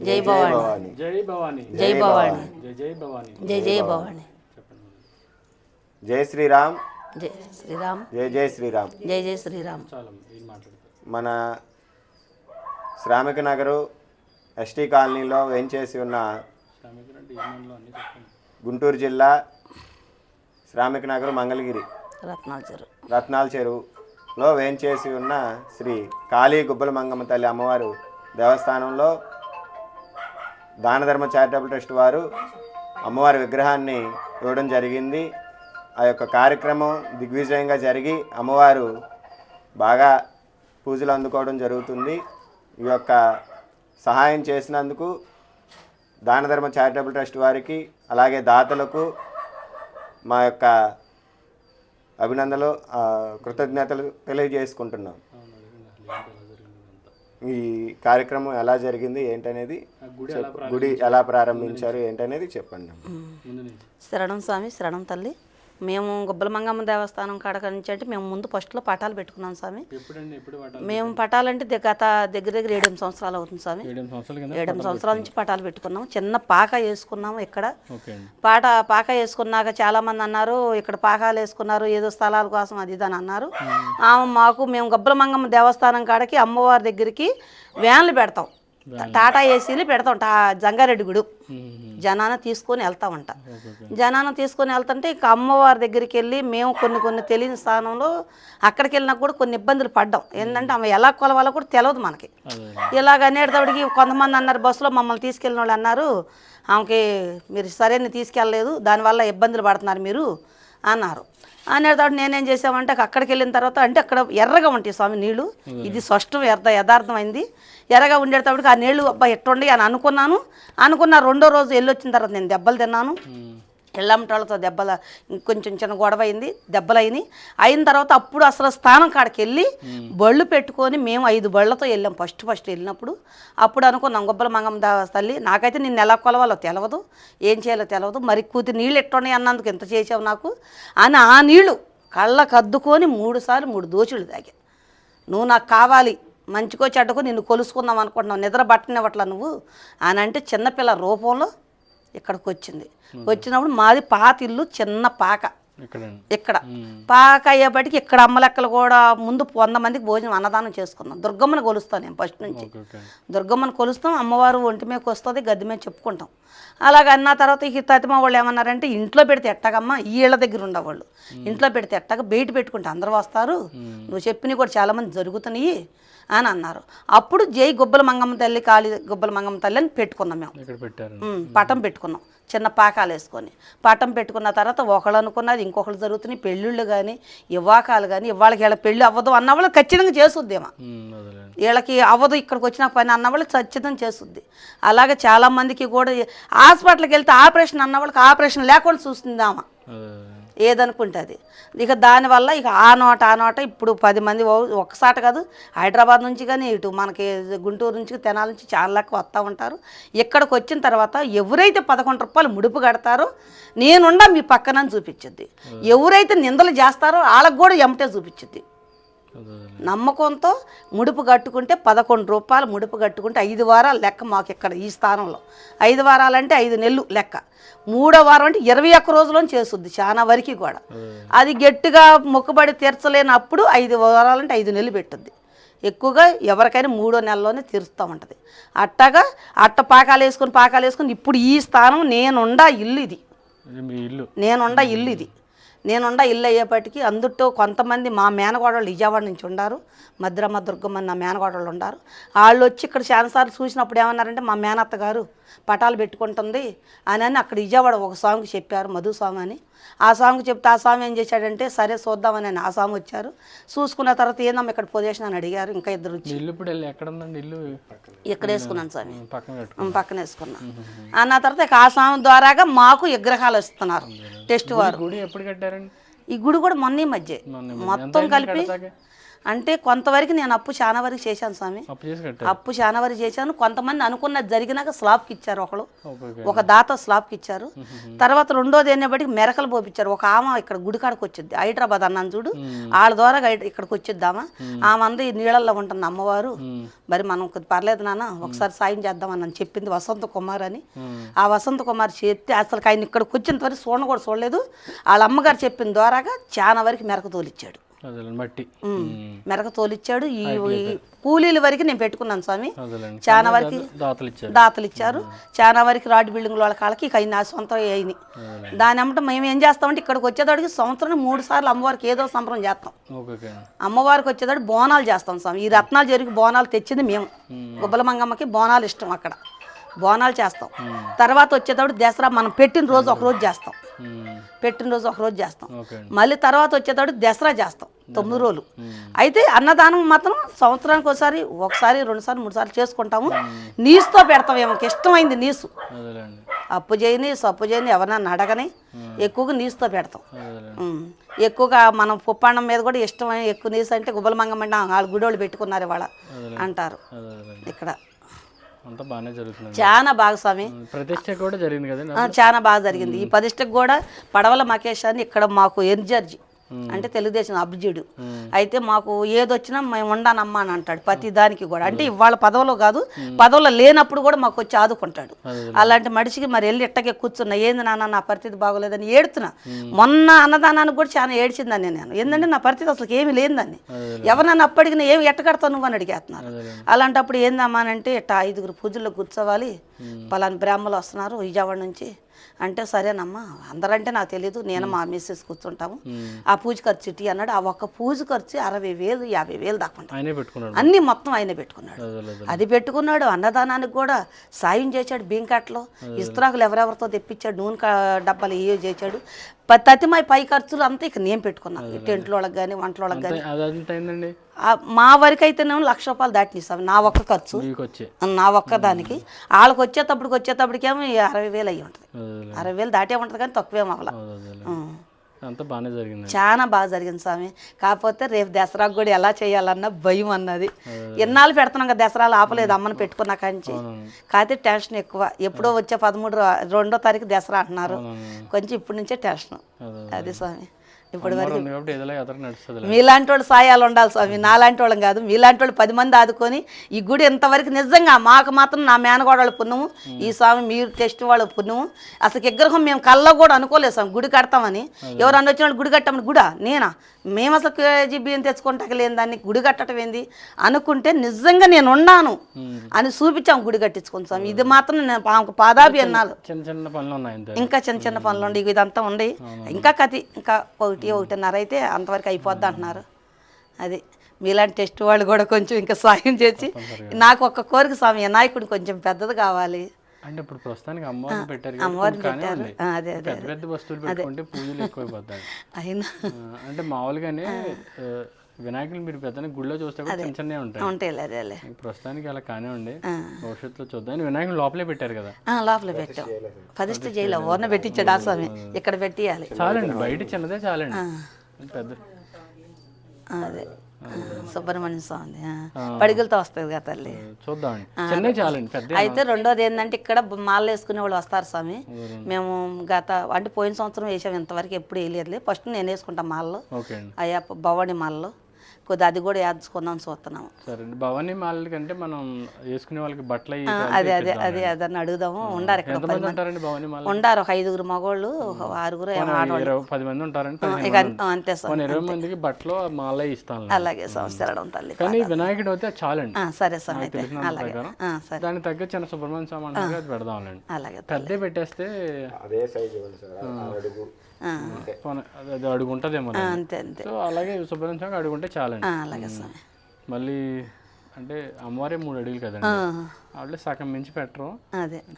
జై భవాని జై భవాని జై భవాని జై భవాని జై జై భవాని జై శ్రీరామ్ జై శ్రీరామ్ జై జై శ్రీరామ్ జై జై శ్రీరామ్. చాలా ఏం మాట్లాడతారు. మన శ్రామిక నగరు ఎస్టీ కాలనీలో వేంచేసి ఉన్న శ్రామికులు అంటే ఏమేమిలో అన్నీ చెప్పండి. గుంటూరు జిల్లా శ్రామిక నగరు మంగళగిరి రత్నాల చెరువు రత్నాల చెరువులో వేంచేసి ఉన్న శ్రీ కాళీ గుబ్బల మంగమ్మ తల్లి అమ్మవారు దేవస్థానంలో దానధర్మ చారిటబుల్ ట్రస్ట్ వారు అమ్మవారి విగ్రహాన్ని ఇవ్వడం జరిగింది. ఆ యొక్క కార్యక్రమం దిగ్విజయంగా జరిగి అమ్మవారు బాగా పూజలు అందుకోవడం జరుగుతుంది. ఈ యొక్క సహాయం చేసినందుకు దానధర్మ చారిటబుల్ ట్రస్ట్ వారికి అలాగే దాతలకు మా యొక్క అభినందనలు కృతజ్ఞతలు తెలియజేసుకుంటున్నాం. ఈ కార్యక్రమం ఎలా జరిగింది ఏంటనేది, గుడి ఎలా ప్రారంభించారు ఏంటనేది చెప్పండి. శరణం స్వామి, శరణం తల్లి. మేము గుబ్బల మంగమ్మ దేవస్థానం కాడక నుంచి అంటే మేము ముందు ఫస్ట్లో పటాలు పెట్టుకున్నాం స్వామి. మేము పటాలంటే గత దగ్గర 7 సంవత్సరాలు అవుతుంది స్వామి. 7 సంవత్సరాల నుంచి పటాలు పెట్టుకున్నాము. చిన్న పాక వేసుకున్నాము. ఇక్కడ పాక వేసుకున్నాక చాలామంది అన్నారు ఇక్కడ పాకాలు వేసుకున్నారు ఏదో స్థలాల కోసం అది ఇది అని అన్నారు. మాకు మేము గుబ్బల మంగమ్మ దేవస్థానం కాడకి అమ్మవారి దగ్గరికి వ్యాన్లు పెడతాం, టాటా ఏసీలు పెడతాం. జంగారెడ్డి గుడి జనాన్ని తీసుకొని వెళ్తామంట. జనాన్ని తీసుకొని వెళ్తుంటే ఇక అమ్మవారి దగ్గరికి వెళ్ళి మేము కొన్ని తెలియని స్థానంలో అక్కడికి వెళ్ళినా కూడా కొన్ని ఇబ్బందులు పడ్డాం. ఏంటంటే ఆమె ఎలా కొలవాలో కూడా తెలియదు మనకి. ఇలాగ అనేటప్పటికి కొంతమంది అన్నారు, బస్సులో మమ్మల్ని తీసుకెళ్ళిన వాళ్ళు అన్నారు, ఆమెకి మీరు సరైన తీసుకెళ్ళలేదు, దానివల్ల ఇబ్బందులు పడుతున్నారు మీరు అన్నారు. అనేటప్పుడు నేనేం చేసామంటే అక్కడికి వెళ్ళిన తర్వాత అంటే అక్కడ ఎర్రగా ఉంటాయి స్వామి నీళ్ళు. ఇది స్పష్టం యథార్థమైంది. ఎర్రగా ఉండేటప్పటికి ఆ నీళ్ళు అబ్బా ఎట్టుండి అని అనుకున్న రెండో రోజు వెళ్ళొచ్చిన తర్వాత నేను దెబ్బలు తిన్నాను. ఎల్లమ్మటాళ్ళతో దెబ్బల ఇంకొంచెం చిన్న గొడవ అయింది, దెబ్బలైంది. అయిన తర్వాత అప్పుడు అసలు స్థానం కాడికి వెళ్ళి బళ్ళు పెట్టుకొని మేము 5 బళ్ళతో వెళ్ళాం. ఫస్ట్ వెళ్ళినప్పుడు అప్పుడు అనుకున్నాం గుబ్బల మంగమ్మ తల్లి నాకైతే నిన్ను ఎలా కొలవాలో తెలియదు, ఏం చేయాలో తెలియదు, మరి కూతి నీళ్ళు ఎట్టున్నాయి అన్నందుకు ఎంత చేసావు నాకు అని ఆ నీళ్ళు కళ్ళకు అద్దుకొని 3 సార్లు 3 దోచులు తాగా. నువ్వు నాకు కావాలి, మంచికో చెడ్డకో నిన్ను కొలుసుకుందాం అనుకుంటున్నావు, నిద్ర బట్టనివ్వట్లా నువ్వు అని అంటే చిన్నపిల్ల రూపంలో ఇక్కడికి వచ్చింది. వచ్చినప్పుడు మాది పాత ఇల్లు, చిన్న పాక ఇక్కడ పాక అయ్యేపటికి ఇక్కడ అమ్మలెక్కలు కూడా ముందు 100 మందికి భోజనం అన్నదానం చేసుకున్నాం. దుర్గమ్మని కొలుస్తాను నేను ఫస్ట్ నుంచి. దుర్గమ్మని కొలుస్తాం, అమ్మవారు ఒంటి మీదకి వస్తుంది, గద్దె మీద చెప్పుకుంటాం. అలాగ అన్న తర్వాత ఇక తతిమ వాళ్ళు ఏమన్నారంటే ఇంట్లో పెడితే ఎట్టగమ్మా, ఈ ఇళ్ళ దగ్గర ఉండేవాళ్ళు ఇంట్లో పెడితే ఎట్టగా బయట పెట్టుకుంటే అందరూ వస్తారు, నువ్వు చెప్పినవి కూడా చాలామంది జరుగుతున్నాయి అని అన్నారు. అప్పుడు జై గుబ్బల మంగమ్మ తల్లి కాళీ గుబ్బల మంగమ్మ తల్లి అని పెట్టుకున్నాం. మేము పటం పెట్టుకున్నాం, చిన్న పాకాలు వేసుకొని పటం పెట్టుకున్న తర్వాత ఒకళ్ళు అనుకున్నది ఇంకొకళ్ళు జరుగుతున్నాయి. పెళ్ళిళ్ళు కానీ ఇవ్వాకాలు కానీ ఇవాళకి వీళ్ళ పెళ్ళి అవ్వదు అన్నవాళ్ళు ఖచ్చితంగా చేసుద్దేమా, వీళ్ళకి అవ్వదు ఇక్కడికి వచ్చిన పని అన్నవాళ్ళు ఖచ్చితంగా చేసుద్ది. అలాగే చాలామందికి కూడా హాస్పిటల్కి వెళ్తే ఆపరేషన్ అన్నవాళ్ళకి ఆపరేషన్ లేకుండా చూస్తుందామా ఏదనుకుంటుంది. ఇక దానివల్ల ఇక ఆ నోట ఇప్పుడు 10 మంది ఒక్కసాట కాదు, హైదరాబాద్ నుంచి కానీ ఇటు మనకి గుంటూరు నుంచి తెనాల నుంచి చాలా లెక్క వస్తూ ఉంటారు. ఇక్కడికి వచ్చిన తర్వాత ఎవరైతే 11 రూపాయలు ముడుపు కడతారో నేనుండా మీ పక్కన చూపించుద్ది, ఎవరైతే నిందలు చేస్తారో వాళ్ళకు కూడా ఎమటే చూపించుద్ది. నమ్మకంతో ముడుపు కట్టుకుంటే 11 రూపాయలు ముడుపు కట్టుకుంటే 5 వారాలు లెక్క మాకు ఇక్కడ ఈ స్థానంలో. 5 వారాలంటే 5 నెలలు లెక్క. 3వ వారం అంటే 21 రోజుల్లో చేసుద్ది చాలా వరకు కూడా. అది గట్టిగా మొక్కుబడి తీర్చలేనప్పుడు 5 వారాలంటే 5 నెలలు పెట్టుద్ది. ఎక్కువగా ఎవరికైనా 3వ నెలలోనే తీరుస్తూ ఉంటుంది. అట్టగా పాకాలు వేసుకొని ఇప్పుడు ఈ స్థానం నేనుండా ఇల్లు ఇది, నేనుండా ఇల్లు అయ్యేపటికి అందుట్లో కొంతమంది మా మేనగోడళ్ళు విజయవాడ నుంచి ఉండారు, మద్రమ్మ దుర్గమ్మ నా మేనగోడళ్ళు ఉండారు. వాళ్ళు వచ్చి ఇక్కడ చాలాసార్లు చూసినప్పుడు ఏమన్నారంటే మా మేనత్త గారు పటాలు పెట్టుకుంటుంది అని అక్కడ విజయవాడ ఒక సాంగ్ చెప్పారు, మధు సాంగ్ అని. ఆ సాంగ్ చెప్తే ఆ స్వామి ఏం చేశాడంటే సరే చూద్దామని ఆ స్వామి వచ్చారు. చూసుకున్న తర్వాత ఏందమ్మా ఇక్కడ పొజిషన్ అని అడిగారు. ఇంకా 2 వచ్చి ఇక్కడ వేసుకున్నాను స్వామి, పక్కన వేసుకున్నాను. అన్న తర్వాత ఆ స్వామి ద్వారాగా మాకు విగ్రహాలు ఇస్తున్నారు టెస్ట్ వారు. ఈ గుడి కూడా మొన్న మధ్య మొత్తం కలిపి అంటే కొంతవరకు నేను అప్పు చాలా వరకు చేశాను స్వామి. అప్పు చేసి కట్టారు. అప్పు చాలా వరకు చేశాను. కొంతమంది అనుకున్నది జరిగినాక స్లాబ్కి ఇచ్చారు. ఒకళ్ళు ఓకే ఓకే. ఒక దాత స్లాబ్కి ఇచ్చారు. తర్వాత రెండోది అనేప్పటికి మెరకలు పోపించారు. ఒక ఆమె ఇక్కడ గుడికాడకు వచ్చింది, హైదరాబాద్ అన్నాను చూడు, వాళ్ళ ద్వారా ఇక్కడికి వచ్చిద్దామా, ఆమె అంది నీళ్ళల్లో ఉంటుంది అమ్మవారు, మరి మనం పర్లేదు నాన్న ఒకసారి సాయం చేద్దామని చెప్పింది వసంత కుమార్ అని. ఆ వసంత కుమార్ చెప్తే అసలు ఆయన ఇక్కడికి వచ్చినంత వరకు కూడా చూడలేదు. వాళ్ళ అమ్మగారు చెప్పిన ద్వారాగా చాలా వరకు మెరక తోలిచ్చాడు. మట్టి మెరక తోలిచ్చాడు. ఈ కూలీల వరకు నేను పెట్టుకున్నాను స్వామి. చాలా వరకు దాతలు ఇచ్చారు. చాలా వరకు రాడ్ బిల్డింగ్ వాళ్ళ కాళ్ళకి ఇక నా సొంతం అయినాయి. దాని అమ్మట మేము ఏం చేస్తామంటే ఇక్కడికి వచ్చేదాడికి సంవత్సరం 3 సార్లు అమ్మవారికి ఏదో సంబరం చేస్తాం. అమ్మవారికి వచ్చేదాడు బోనాలు చేస్తాం స్వామి. ఈ రత్నాలు జరిగి బోనాలు తెచ్చింది మేము. గుబ్బల మంగమ్మకి బోనాలు ఇష్టం, అక్కడ బోనాలు చేస్తాం. తర్వాత వచ్చేటప్పుడు దసరా మనం పెట్టిన రోజు ఒకరోజు చేస్తాం, మళ్ళీ తర్వాత వచ్చేటప్పుడు దసరా చేస్తాం 9 రోజులు. అయితే అన్నదానం మాత్రం సంవత్సరానికి ఒకసారి 2 సార్లు 3 సార్లు చేసుకుంటాము. నీసుతో పెడతాం. ఏమకి ఇష్టమైంది నీసు, అప్పు చేయని సప్పు చేయని ఎవరన్నా అడగని ఎక్కువగా నీసుతో పెడతాం. ఎక్కువగా మనం పుప్పాన్నం మీద కూడా ఇష్టమైన ఎక్కువ నీసు అంటే గుబ్బల మంగమ్మ అంటే వాళ్ళ గుడోళ్ళు పెట్టుకున్నారు ఇవాళ అంటారు. ఇక్కడ అంతా బాగానే జరుగుతుంది. చాలా బాగా స్వామి. ప్రతిష్ట కూడా జరిగింది కదా, చాలా బాగా జరిగింది. ఈ ప్రతిష్టకు కూడా పడవల మకేష్ అని ఇక్కడ మాకు ఎన్జర్జీ అంటే తెలుగుదేశం అభిజుడు. అయితే మాకు ఏదొచ్చినా మేము ఉండానమ్మా అని అంటాడు ప్రతి దానికి కూడా. అంటే ఇవాళ పదవిలో కాదు, పదవిలో లేనప్పుడు కూడా మాకు వచ్చి ఆదుకుంటాడు. అలాంటి మనిషికి మరి వెళ్ళి ఇట్టకే కూర్చున్నా, ఏంది నాన్న నా పరిస్థితి బాగోలేదని ఏడుతున్నా. మొన్న అన్నదానానికి కూడా చాలా ఏడ్చిందని నేను. ఏంటంటే నా పరిస్థితి అసలు ఏమీ లేదని. ఎవరన్నా అప్పటికి ఏమి ఎట్టకడతావు నువ్వు అని అడిగేస్తున్నారు. అలాంటప్పుడు ఏందమ్మా అని అంటే ఇట్ట 5 పూజల్లో కూర్చోవాలి, పలాని బ్రాహ్మలు వస్తున్నారు విజయవాడ నుంచి అంటే, సరేనమ్మా అందరంటే నాకు తెలియదు, నేను మా మిస్సెస్ కూర్చుంటాము, ఆ పూజ ఖర్చు ఇటీ అన్నాడు. ఆ ఒక్క పూజ ఖర్చు 60,000 50,000 దాకా అన్నీ మొత్తం ఆయనే పెట్టుకున్నాడు. అది పెట్టుకున్నాడు. అన్నదానానికి కూడా సాయం చేశాడు. బీంకాట్లో ఇస్త్రాకులు ఎవరెవరితో తెప్పించాడు, నూనె డబ్బాలు ఏ చేశాడు. తతిమై పై ఖర్చులు అంతా ఇక నేను పెట్టుకున్నాను. టెంట్లో వాళ్ళకి కానీ వంటల వాళ్ళకి కానీ. మా వరకు అయితేనేమో ₹1,00,000 దాటినిస్తాం నా ఒక్క ఖర్చు, నా ఒక్క దానికి. వాళ్ళకి వచ్చేటప్పటికేమో 60,000 అయ్యి ఉంటుంది. 60,000 దాటే ఉంటుంది కానీ తక్కువేమో అవ్వాల. చాలా బాగా జరిగింది స్వామి. కాకపోతే రేపు దసరాకు కూడా ఎలా చేయాలన్న భయం అన్నది. ఎన్నాళ్ళు పెడుతున్నాం కదా దసరాలు, ఆపలేదు అమ్మని పెట్టుకున్నా కాంచి. కాకపోతే టెన్షన్ ఎక్కువ. ఎప్పుడో వచ్చే 2వ తారీఖు దసరా అంటున్నారు. కొంచెం ఇప్పటి నుంచే టెన్షన్. అది స్వామి. ఇప్పుడు వరకు మీలాంటి వాళ్ళు సాయాలు ఉండాలి స్వామి, నాలాంటి వాళ్ళం కాదు. మీలాంటి వాళ్ళు 10 మంది ఆదుకొని ఈ గుడి ఇంతవరకు నిజంగా మాకు మాత్రం నా మేనగోడవాళ్ళ పుణ్యము, ఈ స్వామి మీరు టెస్ట్ వాళ్ళ పుణ్యము. అసలు విగ్రహం మేము కళ్ళకు కూడా అనుకోలేదు స్వామి గుడి కడతామని. ఎవరన్నా వచ్చిన వాళ్ళు గుడి కట్టామని గుడా నేనా, మేము అసలు కేజీ బియ్యం తెచ్చుకుంటాక లేని దాన్ని గుడి కట్టడం ఏంది అనుకుంటే నిజంగా నేను ఉన్నాను అని చూపించాము గుడి కట్టించుకుని స్వామి. ఇది మాత్రం నేను పాదాభి అన్నాను. ఇంకా చిన్న చిన్న పనులు ఉండి ఇదంతా ఉండి ఇంకా కతి ఇంకా 1-1.5 అయితే అంతవరకు అయిపోద్ది అంటున్నారు. అది మీలాంటి టెస్ట్ వాళ్ళు కూడా కొంచెం ఇంకా సాయం చేసి, నాకు ఒక్క కోరిక స్వామి వినాయకుడు కొంచెం పెద్దది కావాలి. అంటే ఇప్పుడు ప్రస్తుతానికి అమ్మవారిని పెట్టారు, అదే అదే పెద్ద వస్తువులు పెట్టుకుంటే పూజలు ఎక్కువైపోతాయి. అయినా అంటే మామూలుగానే వినాయకులు మీరు పెద్ద గుడిలో చూస్తే కూడా చిన్న చిన్నవి ఉంటాయి. ప్రస్తుతానికి అలా కానివ్వండి, భవిష్యత్తులో చూద్దాం. వినాయకులు లోపలే పెట్టారు కదా? లోపలే పెట్టాం. ప్రతిష్ట చేయలే, ఓర్న పెట్టించాడు ఆ స్వామి. ఇక్కడ పెట్టియాలి చాలండి, బయట చిన్నదే చాలండి. పెద్ద అదే సుబ్రహ్మణ్య స్వామి పడిగలతో వస్తుంది కదా తల్లి, చూద్దామండి. చిన్నది చాలండి. పెద్ద అయితే రెండోది ఏంటంటే ఇక్కడ మాల వేసుకునే వాళ్ళు వస్తారు స్వామి. మేము అంటే పోయిన సంవత్సరం వేసాము, ఇంతవరకు ఎప్పుడు వేయలేదు. ఫస్ట్ నేను వేసుకుంటాం మాలలో, అయ్యా భవానీ మాలలో. కొద్దిగా అది కూడా యాదుకుందాం చూస్తున్నాము. సరే, భవానీ మాల కంటే మనం వేసుకునే వాళ్ళకి బట్టలు అదే అదే అదే అదని అడుగుదాము. ఉండారు ఇక్కడ ఉండారు ఒక 5 మగవాళ్ళు, 6 ఆడవాళ్ళు, 10 మంది ఉంటారండి. అంతే సార్, 20 మందికి బట్టలు మాల ఇస్తాను. అలాగే సంవత్సరం తల్లి. కానీ వినాయకుడు అయితే చాలండి. సరే సార్, అయితే దానికి తగ్గ చిన్న సుబ్రహ్మణ్య స్వామి అంటే అది పెడదాంలేండి. అలాగే పెద్ద పెట్టేస్తే అది అడుగుంటదేమో. అంతే అంతే. సో అలాగే సుబ్రహ్మణ్య స్వామి అడుగుంటే చాలండి. అలాగే స్వామి. మళ్ళీ అంటే అమ్మవారే 3 అడుగులు కదండి, వాళ్ళే సగం మించి పెట్టరు.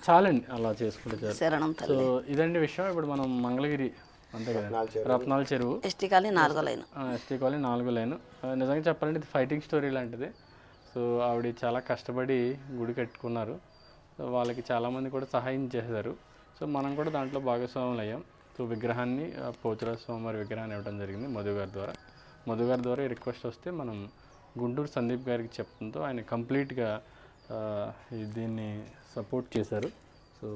చాలండి అలా చేసుకుంటే. సో ఇదండి విషయం. ఇప్పుడు మనం మంగళగిరి అంతే కదా, రత్నాల చెరువు, ఎస్టీ కాలనీ 4వ లైన్. నిజంగా చెప్పాలంటే ఇది ఫైటింగ్ స్టోరీ లాంటిది. సో ఆవిడ చాలా కష్టపడి గుడి కట్టుకున్నారు. సో వాళ్ళకి చాలామంది కూడా సహాయం చేశారు. సో మనం కూడా దాంట్లో భాగస్వాములు అయ్యాం. సో విగ్రహాన్ని పోతురాజ స్వామివారి విగ్రహాన్ని ఇవ్వడం జరిగింది మధు గారి ద్వారా. మధు గారి ద్వారా రిక్వెస్ట్ వస్తే మనం గుంటూరు సందీప్ గారికి చెప్పడంతో ఆయన కంప్లీట్గా దీన్ని సపోర్ట్ చేశారు. సో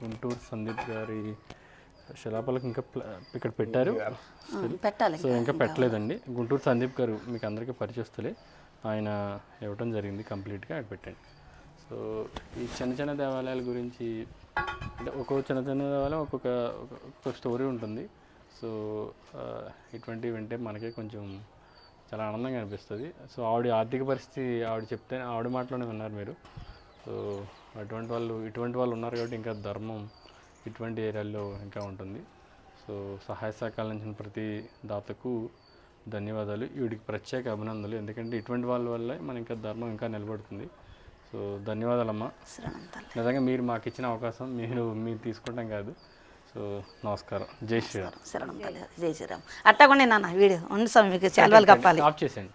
గుంటూరు సందీప్ గారి శిలాపలకి ఇంకా ఇక్కడ పెట్టారు, పెట్టాలి. సో ఇంకా పెట్టలేదండి. గుంటూరు సందీప్ గారు మీకు అందరికీ పరిచయస్తులే, ఆయన ఇవ్వటం జరిగింది కంప్లీట్గా, అక్కడ పెట్టండి. సో ఈ చిన్న చిన్న దేవాలయాల గురించి అంటే ఒక్కొక్క చిన్న చిన్న దేవాలయం ఒక్కొక్క స్టోరీ ఉంటుంది. సో ఇటువంటివి వింటే మనకే కొంచెం చాలా ఆనందంగా అనిపిస్తుంది. సో ఆవిడ ఆర్థిక పరిస్థితి ఆవిడ చెప్తే ఆవిడ మాటలోనే విన్నారు మీరు. సో ఇటువంటి వాళ్ళు ఉన్నారు కాబట్టి ఇంకా ధర్మం ఇటువంటి ఏరియాల్లో ఇంకా ఉంటుంది. సో సహాయ సహకారాలు అందించిన ప్రతి దాతకు ధన్యవాదాలు, వీడికి ప్రత్యేక అభినందనలు. ఎందుకంటే ఇటువంటి వాళ్ళ వల్లే మన ఇంకా ధర్మం ఇంకా నిలబడుతుంది. సో ధన్యవాదాలమ్మా. నిజంగా మీరు మాకు ఇచ్చిన అవకాశం మీరు తీసుకోవడం కాదు. సో నమస్కారం, జై శ్రీరామ్. శరణం తల్లి, జై శ్రీరామ్. అట్టకుండా నాన్న వీడియో ఉంది స్వామి, మీకు చాలా కప్పాలి. ఆఫ్ చేసేయండి.